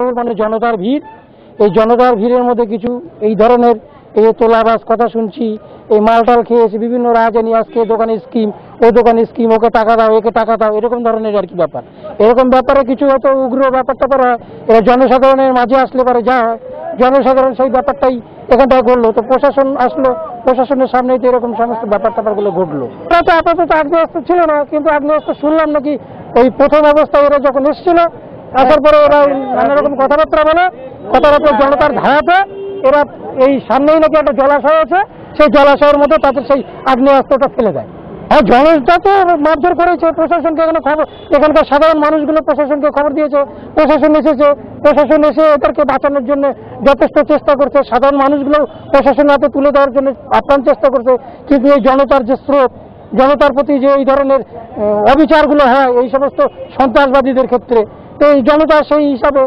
মানে জনতার ভিড়। এই জনতার ভিড়ের মধ্যে কিছু এই ধরনের এই তোলাবাজ কথা শুনছি, এই মালটাল খেয়েছে, বিভিন্ন রাজধানী আজকে দোকানে স্কিম, ও দোকানে স্কিম, ওকে টাকা দাও, একে টাকা দাও, এরকম ধরনের আর কি ব্যাপার। এরকম ব্যাপারে কিছু হয়তো উগ্র ব্যাপারটা পরে এরা জনসাধারণের মাঝে আসলে পারে, যা হয় জনসাধারণ সেই ব্যাপারটাই এখানটায় ঘটলো, তো প্রশাসন আসলো, প্রশাসনের সামনেই তো এরকম সমস্ত ব্যাপার ট্যাপারগুলো ঘটলো। ওরা তো আপাতত আগ্নেয়াস্ত্র ছিল না, কিন্তু আগ্নেয়াস্ত্র শুনলাম নাকি ওই প্রথম অবস্থায় ওরা যখন এসেছিল, আসার পরে ওরা নানা রকম কথাবার্তা বলে, কথাবার্তা জনতার ধারাতে এরা এই সামনেই নাকি একটা জলাশয় আছে, সেই জলাশয়ের মধ্যে তাদের সেই আগ্নেয়াস্ত্রটা ফেলে দেয়। হ্যাঁ, জনতা তো মারধর করেছে, প্রশাসনকে এখানে খবর, এখানকার সাধারণ মানুষগুলো প্রশাসনকে খবর দিয়েছে, প্রশাসন এসেছে, প্রশাসন এসে এদেরকে বাঁচানোর জন্য যথেষ্ট চেষ্টা করছে, সাধারণ মানুষগুলো প্রশাসনের হাতে তুলে দেওয়ার জন্য আপ্রাণ চেষ্টা করছে। কিন্তু এই জনতার যে স্রোত, জনতার প্রতি যে এই ধরনের অবিচারগুলো হয় এই সমস্ত সন্ত্রাসবাদীদের ক্ষেত্রে, তো এই জনতা সেই হিসাবে